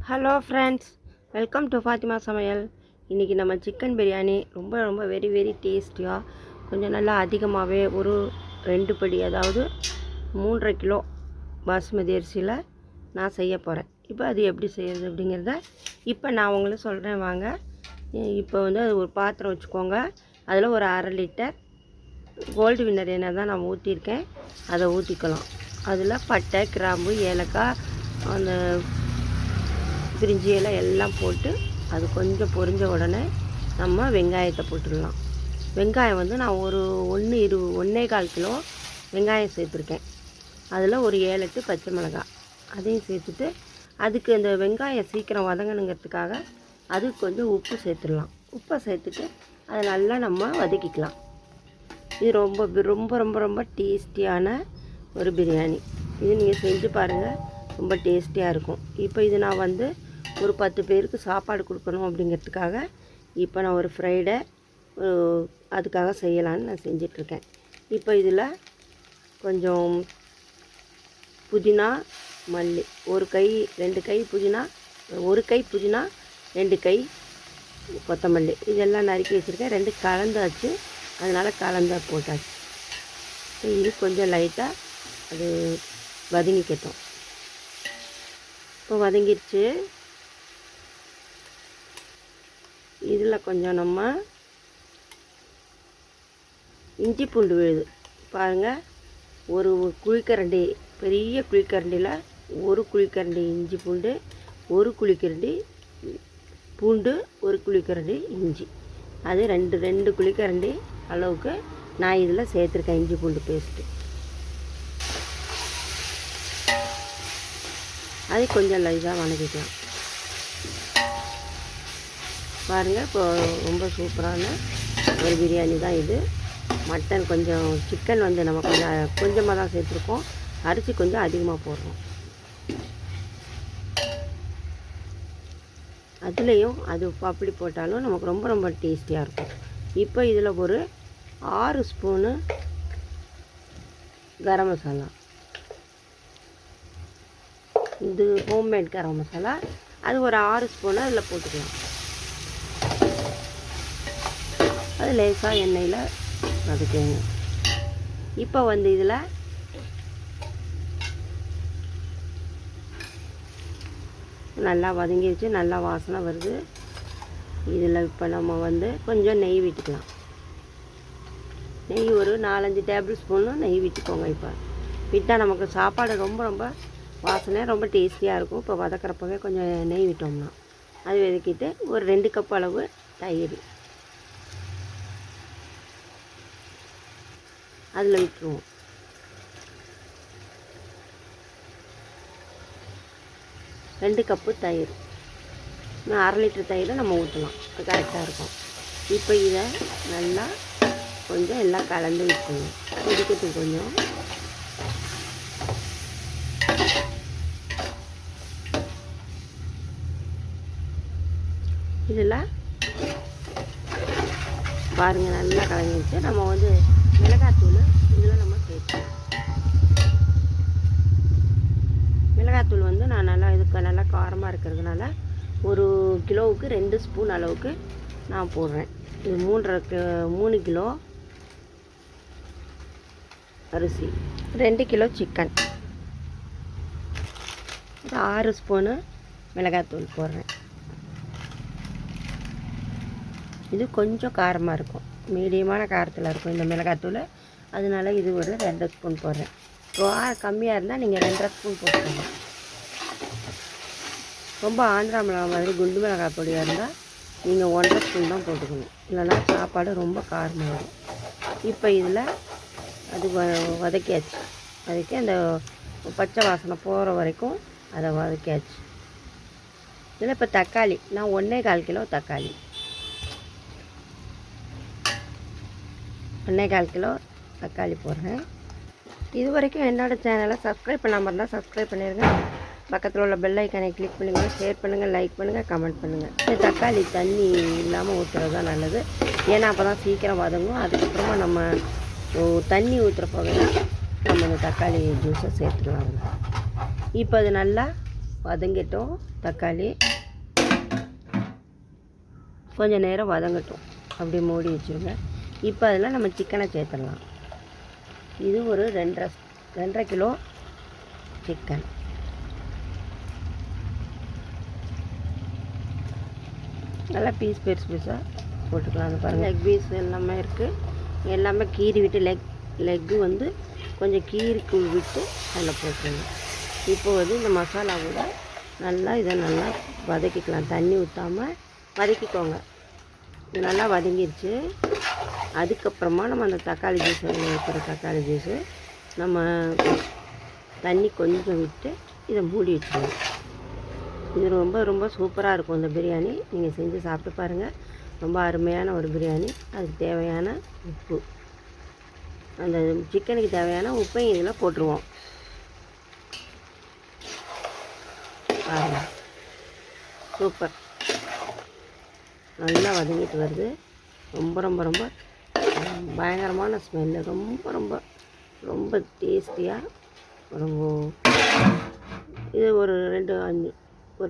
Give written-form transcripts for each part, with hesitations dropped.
Hello friends, welcome to Fathima சமையல். இன்றைக்கி நம்ம சிக்கன் பிரியாணி ரொம்ப வெரி வெரி டேஸ்டியாக கொஞ்சம் நல்லா அதிகமாகவே ஒரு 2 படி, அதாவது 3.5 கிலோ பாஸ்மதி அரிசியில் நான் செய்ய போகிறேன். இப்போ அது எப்படி செய்கிறது அப்படிங்கிறத இப்போ நான் உங்களுக்கு சொல்கிறேன் வாங்க. இப்போ வந்து அது ஒரு பாத்திரம் வச்சுக்கோங்க. அதில் ஒரு 1/2 லிட்டர் கோல்டு வின்னர் எண்ணெய் தான் நான் ஊற்றிருக்கேன். அதை ஊற்றிக்கலாம். அதில் பட்டை, கிராம்பு, ஏலக்காய், அந்த பிரிஞ்சி இலை எல்லாம் போட்டு அது கொஞ்சம் பொரிஞ்ச உடனே நம்ம வெங்காயத்தை போட்டுடலாம். வெங்காயம் வந்து நான் ஒரு 1.25 கிலோ வெங்காயம் சேர்த்துருக்கேன். அதில் ஒரு 7-8 பச்சை மிளகாய் அதையும் சேர்த்துட்டு, அதுக்கு இந்த வெங்காயம் சீக்கிரம் வதங்கணுங்கிறதுக்காக அதுக்கு கொஞ்சம் உப்பு சேர்த்துடலாம். உப்பை சேர்த்துட்டு அதை நல்லா நம்ம வதக்கிக்கலாம். இது ரொம்ப டேஸ்டியான ஒரு பிரியாணி. இது நீங்கள் செஞ்சு பாருங்கள், ரொம்ப டேஸ்டியாக இருக்கும். இப்போ இது நான் வந்து ஒரு 10 பேருக்கு சாப்பாடு கொடுக்கணும் அப்படிங்கிறதுக்காக இப்போ நான் ஒரு ஃப்ரைடே அதுக்காக செய்யலான்னு நான் செஞ்சிட்ருக்கேன். இப்போ இதில் கொஞ்சம் புதினா, மல்லி, 1 கை 2 கை புதினா, 1 கை புதினா, 2 கை கொத்தமல்லி, இதெல்லாம் நறுக்கி வச்சுருக்கேன். 2 கலந்தாச்சு, அதனால் கலந்த போட்டாச்சு. இது கொஞ்சம் லைட்டாக அது வதங்கிக்கட்டும். இப்போ வதங்கிடுச்சு. இதில் கொஞ்சம் நம்ம இஞ்சி பூண்டு விழுது பாருங்கள். ஒரு குழிக்கரண்டி, பெரிய குழிக்கரண்டியில் 1 குழிக்கரண்டி இஞ்சி பூண்டு, 1 குழிக்கரண்டி பூண்டு, 1 குழிக்கரண்டி இஞ்சி, அது 2 குழிக்கரண்டி அளவுக்கு நான் இதில் சேர்த்துருக்கேன் இஞ்சி பூண்டு பேஸ்ட்டு. அது கொஞ்சம் லைட்டாக வதக்கிக்கலாம். பாருங்கள், இப்போ ரொம்ப சூப்பரான ஒரு பிரியாணி தான் இது. மட்டன் கொஞ்சம், சிக்கன் வந்து நம்ம கொஞ்சமாக தான் சேர்த்துருக்கோம். அரிசி கொஞ்சம் அதிகமாக போடுறோம். அதுலேயும் அது அப்படி போட்டாலும் நமக்கு ரொம்ப டேஸ்டியாக இருக்கும். இப்போ இதில் ஒரு 6 ஸ்பூனு கரம் மசாலா, இது ஹோம்மேட் கரம் மசாலா, அது ஒரு 6 ஸ்பூனை அதில் போட்டுக்கலாம். அது லேசாக எண்ணெயில் வதக்குங்க. இப்போ வந்து இதில் நல்லா வதங்கிடுச்சு, நல்லா வாசனை வருது. இதில் இப்போ நம்ம வந்து கொஞ்சம் நெய் விட்டுக்கலாம். நெய் ஒரு 4-5 டேபிள் ஸ்பூனு நெய் விட்டுக்கோங்க. இப்போ விட்டால் நமக்கு சாப்பாடு ரொம்ப வாசனை ரொம்ப டேஸ்டியாக இருக்கும். இப்போ வதக்கிறப்பவே கொஞ்சம் நெய் விட்டோம்னா அது வதக்கிட்டு ஒரு 2 கப் அளவு தயிர் அதில் விட்டுருவோம். ரெண்டு கப்பு தயிர், 1/2 லிட்டர் தயிரை நம்ம ஊற்றலாம், கரெக்டாக இருக்கும். இப்போ இதை நல்லா கொஞ்சம் எல்லாம் கலந்து விட்டுருவோம். கொதிக்கிறதுக்கு கொஞ்சம் இதில் பாருங்கள் நல்லா கலங்கிடுச்சு. நம்ம வந்து மிளகாத்தூள் இதில் நம்ம சேர்ப்போம். மிளகாத்தூள் வந்து நான் நல்லா இதுக்கு நல்லா காரமாக இருக்கிறதுனால 1 கிலோவுக்கு 2 ஸ்பூன் அளவுக்கு நான் போடுறேன். இது 3 கிலோ அரிசி, 2 கிலோ சிக்கன், 6 ஸ்பூனு மிளகாத்தூள் போடுறேன். இது கொஞ்சம் காரமாக இருக்கும், மீடியமான காரத்தில் இருக்கும் இந்த மிளகாத்தூள். அதனால இது ஒரு 2 ஸ்பூன் போடுறேன். கம்மியாக இருந்தால் நீங்கள் 2.5 ஸ்பூன் போட்டுக்கோங்க. ரொம்ப ஆந்திரா மிளகாய் மாதிரி குண்டு மிளகாய் பொடியாக இருந்தால் நீங்கள் 1.5 ஸ்பூன் தான் போட்டுக்கணும், இல்லைன்னா சாப்பாடு ரொம்ப காரமாக வரும். இப்போ இதில் அது வதக்கியாச்சு. வதக்கி அந்த பச்சை வாசனை போகிற வரைக்கும் அதை வதக்கியாச்சு. இதில் இப்போ தக்காளி, நான் 1.25 கிலோ தக்காளி, 1.25 கிலோ தக்காளி போடுறேன். இது வரைக்கும் என்னோடய சேனலை சப்ஸ்கிரைப் பண்ணாமல் இருந்தால் சப்ஸ்கிரைப் பண்ணிடுங்க. பக்கத்தில் உள்ள பெல் ஐக்கானை கிளிக் பண்ணுங்கள். ஷேர் பண்ணுங்கள், லைக் பண்ணுங்கள், கமெண்ட் பண்ணுங்கள். இந்த தக்காளி தண்ணி இல்லாமல் ஊற்றுறது தான் நல்லது, ஏன்னா அப்போ தான் சீக்கிரம் வதங்கும். அதுக்கப்புறமா நம்ம தண்ணி ஊற்றுறப்பவே நம்ம இந்த தக்காளி ஜூஸை சேர்த்துக்கலாம். இப்போ அது நல்லா வதங்கட்டும். தக்காளி கொஞ்சம் நேரம் வதங்கட்டும். அப்படியே மூடி வச்சுருங்க. இப்போ அதில் நம்ம சிக்கனை சேர்த்துடலாம். இது ஒரு 2.5 கிலோ சிக்கன். நல்லா பீஸ் பெருசு பீஸாக போட்டுக்கலாம். அது பாருங்கள், லெக் பீஸ் எல்லாமே இருக்குது. எல்லாமே கீறி விட்டு லெக்கு வந்து கொஞ்சம் கீரிக்கு விட்டு அதில் போட்டுருங்க. இப்போ வந்து இந்த மசாலாவோட நல்லா இதை நல்லா வதக்கிக்கலாம். தண்ணி ஊற்றாமல் வதக்கிக்கோங்க. இது நல்லா வதங்கிடுச்சு. அதுக்கப்புறமா நம்ம அந்த தக்காளி ஜூஸ் இருக்கிற தக்காளி ஜூஸு நம்ம தண்ணி கொஞ்சம் விட்டு இதை மூடி வச்சுருவோம். இது ரொம்ப ரொம்ப சூப்பராக இருக்கும் இந்த பிரியாணி. நீங்கள் செஞ்சு சாப்பிட்டு பாருங்கள். ரொம்ப அருமையான ஒரு பிரியாணி. அதுக்கு தேவையான உப்பு, அந்த சிக்கனுக்கு தேவையான உப்பையும் இதில் போட்டுருவோம். பாருங்கள், சூப்பர். நல்லா வதங்கிட்டு வருது. ரொம்ப ரொம்ப ரொம்ப பயங்கரமான ஸ்மெல்லு. ரொம்ப ரொம்ப ரொம்ப டேஸ்டியாக இது ஒரு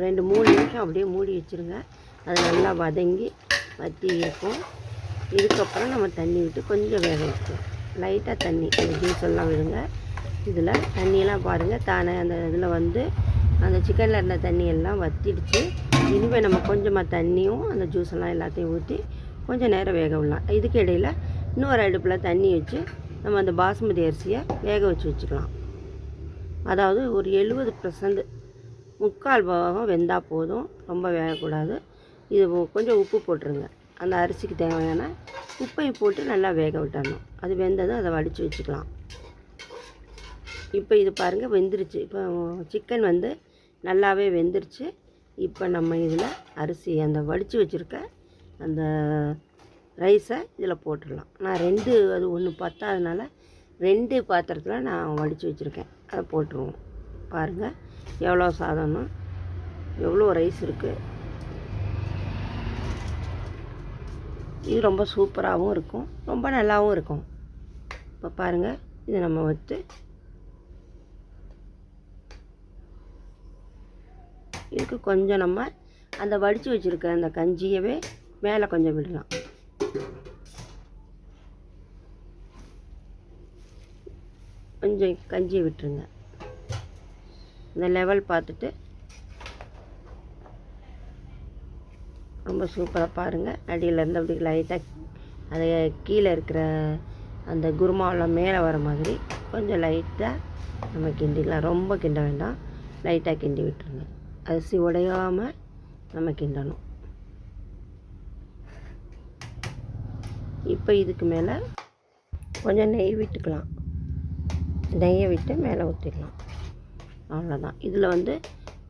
2-3 நிமிஷம் அப்படியே மூடி வச்சுருங்க. அது நல்லா வதங்கி வற்றி இருக்கும். இதுக்கப்புறம் நம்ம தண்ணி விட்டு கொஞ்சம் வேக வைக்கணும். லைட்டாக தண்ணி, அந்த ஜூஸ் எல்லாம் விடுங்க. இதில் தண்ணியெல்லாம் பாருங்கள் தானே அந்த இதில் வந்து அந்த சிக்கனில் இருந்த தண்ணி எல்லாம் வற்றிடுச்சு. இனிமேல் நம்ம கொஞ்சமாக தண்ணியும் அந்த ஜூஸ் எல்லாம் எல்லாத்தையும் ஊற்றி கொஞ்சம் நேரம் வேக விடலாம். இதுக்கு இடையில் இன்னொரு அடுப்பில் தண்ணி வச்சு நம்ம அந்த பாஸ்மதி அரிசியை வேக வச்சுக்கலாம். அதாவது ஒரு 70%, 3/4 பாகம் வெந்தால் போதும். ரொம்ப வேகக்கூடாது. இது கொஞ்சம் உப்பு போட்டுருங்க. அந்த அரிசிக்கு தேவையான உப்பையும் போட்டு நல்லா வேக விட்டுறணும். அது வெந்ததும் அதை வடித்து வச்சுக்கலாம். இப்போ இது பாருங்கள் வெந்துருச்சு. இப்போ சிக்கன் வந்து நல்லாவே வெந்துருச்சு. இப்போ நம்ம இதில் அரிசி அந்த வடித்து வச்சுருக்க அந்த ரைஸை இதில் போட்டுடலாம். நான் 2 அது 1 பத்தாதனால 2 பாத்திரத்தில் நான் வடித்து வச்சுருக்கேன். அதை போட்டுருவோம். பாருங்கள் எவ்வளோ சாதம்னா எவ்வளோ ரைஸ் இருக்குது. இது ரொம்ப சூப்பராகவும் இருக்கும், ரொம்ப நல்லாவும் இருக்கும். இப்போ பாருங்கள், இதை நம்ம வச்சு இதுக்கு கொஞ்சம் நம்ம அந்த வடித்து வச்சுருக்க அந்த கஞ்சியவே மேலே கொஞ்சம் விடலாம். கொஞ்சம் கஞ்சியை விட்டுருங்க. இந்த லெவல் பார்த்துட்டு ரொம்ப சூப்பராக பாருங்கள். அடியில் இருந்து அப்படி லைட்டாக அது கீழே இருக்கிற அந்த குருமாவெல்லாம் மேலே வர மாதிரி கொஞ்சம் லைட்டாக நம்ம கிண்டிக்கலாம். ரொம்ப கிண்ட வேண்டாம், லைட்டாக கிண்டி விட்டுருங்க. அரிசி உடையாமல் நம்ம கிண்டணும். இப்போ இதுக்கு மேலே கொஞ்சம் நெய் விட்டுக்கலாம். நெய்யை விட்டு மேலே ஊற்றிக்கலாம். அவ்வளோதான். இதில் வந்து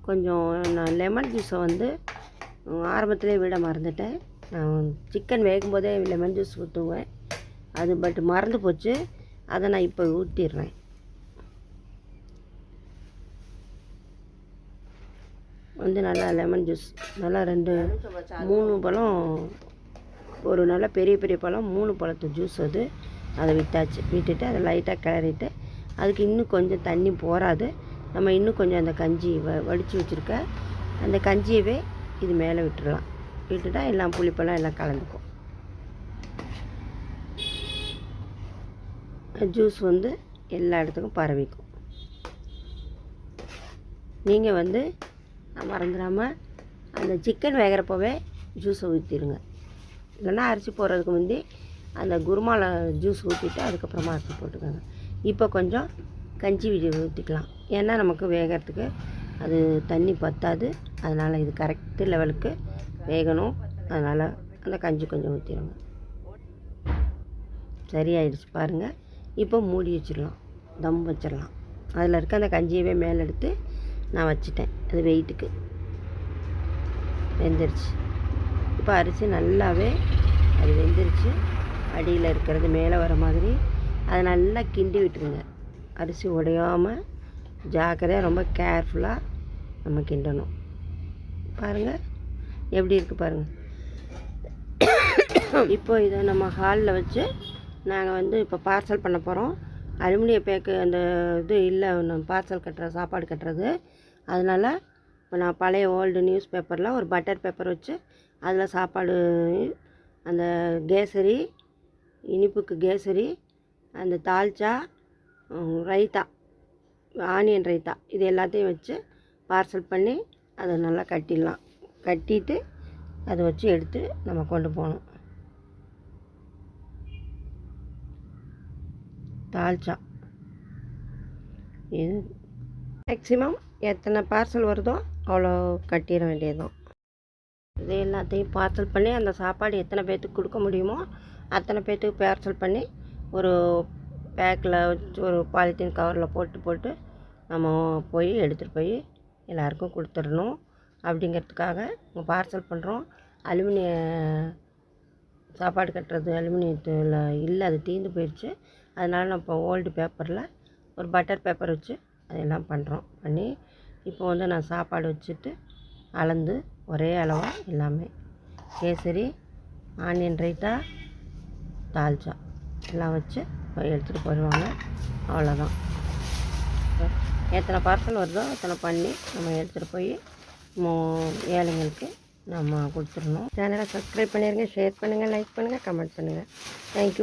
கொஞ்சம் நான் லெமன் ஜூஸை வந்து ஆரம்பத்திலே விட மறந்துட்டேன். நான் சிக்கன் வேகும்போதே லெமன் ஜூஸ் ஊற்றுவேன். அது பட் மறந்து போச்சு. அதை நான் இப்போ ஊற்றிடுறேன். வந்து நல்லா லெமன் ஜூஸ் நல்லா 2-3 பழம், ஒரு நல்ல பெரிய பெரிய பழம் 3 பழத்து ஜூஸ் அது அதை விட்டுட்டு அதை லைட்டாக கிளறிட்டு அதுக்கு இன்னும் கொஞ்சம் தண்ணி போகாது. நம்ம இன்னும் கொஞ்சம் அந்த கஞ்சி வடித்து வச்சுருக்க அந்த கஞ்சியவே இது மேலே விட்டுடலாம். விட்டுட்டா எல்லாம் புளிப்பெல்லாம் எல்லாம் கலந்துக்கும். ஜூஸ் வந்து எல்லா இடத்துக்கும் பரவிக்கும். நீங்கள் வந்து மறந்துடாமல் அந்த சிக்கன் வேகிறப்பவே ஜூஸை ஊற்றிடுங்க. இல்லைன்னா அரிசி போடுறதுக்கு முந்தி அந்த குருமாவில் ஜூஸ் ஊற்றிட்டு அதுக்கப்புறமா அரிசி போட்டுக்கோங்க. இப்போ கொஞ்சம் கஞ்சி ஊற்றிக்கலாம். ஏன்னா நமக்கு வேகிறதுக்கு அது தண்ணி பத்தாது. அதனால் இது கரெக்டு லெவலுக்கு வேகணும். அதனால் அந்த கஞ்சி கொஞ்சம் ஊற்றிடுங்க. சரியாயிடுச்சு பாருங்கள். இப்போ மூடி வச்சிடலாம், தம் வச்சிடலாம். அதில் இருக்க அந்த கஞ்சியவே மேலே எடுத்து நான் வச்சிட்டேன். அது வெயிட்டுக்கு வெந்துருச்சு. இப்போ அரிசி நல்லாவே அது வெந்துருச்சு. அடியில் இருக்கிறது மேலே வர மாதிரி அதை நல்லா கிண்டி விட்டுருங்க. அரிசி உடையாமல் ஜாக்கிரதையாக ரொம்ப கேர்ஃபுல்லாக நம்ம கிண்டணும். பாருங்கள் எப்படி இருக்குது பாருங்கள். இப்போ இதை நம்ம ஹாலில் வச்சு நாங்கள் வந்து இப்போ பார்சல் பண்ண போகிறோம். அலுமினிய பேக்கு அந்த இது இல்லை, நம்ம பார்சல் கட்டுற சாப்பாடு கட்டுறது. அதனால் இப்போ நான் பழைய ஓல்டு நியூஸ் பேப்பரில் ஒரு பட்டர் பேப்பர் வச்சு அதில் சாப்பாடு, அந்த கேசரி, இனிப்புக்கு கேசரி, அந்த தால்ச்சா, ரைத்தா, ஆனியன் ரைத்தா, இது எல்லாத்தையும் வச்சு பார்சல் பண்ணி அதை நல்லா கட்டிடலாம். கட்டிட்டு அதை வச்சு எடுத்து நம்ம கொண்டு போகணும். தால்ச்சா இது மேக்ஸிமம் எத்தனை பார்சல் வருதோ அவ்வளோ கட்டிட வேண்டியதுதான். இது எல்லாத்தையும் பார்சல் பண்ணி அந்த சாப்பாடு எத்தனை பேர்த்துக்கு கொடுக்க முடியுமோ அத்தனை பேர்த்துக்கு பார்சல் பண்ணி ஒரு பேக்கில் வச்சு ஒரு பாலித்தீன் கவரில் போட்டு நம்ம போய் எடுத்துகிட்டு போய் எல்லாருக்கும் கொடுத்துடணும். அப்படிங்கிறதுக்காக பார்சல் பண்ணுறோம். அலுமினிய சாப்பாடு கட்டுறது அலுமினியத்தில் இல்லை, அது தீர்ந்து போயிடுச்சு. அதனால் நான் இப்போ ஓல்டு பேப்பரில் ஒரு பட்டர் பேப்பர் வச்சு அதெல்லாம் பண்ணி இப்போ வந்து நான் சாப்பாடு வச்சுட்டு அளந்து ஒரே அளவாக எல்லாமே கேசரி, ஆனியன் ரைத்தா, தால்ச்சா எல்லாம் வச்சு எடுத்துகிட்டு போயிடுவாங்க. அவ்வளோதான். எத்தனை பார்சல் வருதோ அத்தனை பண்ணி நம்ம எடுத்துகிட்டு போய் ஏழைங்களுக்கு நம்ம கொடுத்துடணும். சேனலை சப்ஸ்கிரைப் பண்ணிடுங்க, ஷேர் பண்ணுங்கள், லைக் பண்ணுங்கள், கமெண்ட் பண்ணுங்கள். தேங்க்யூ.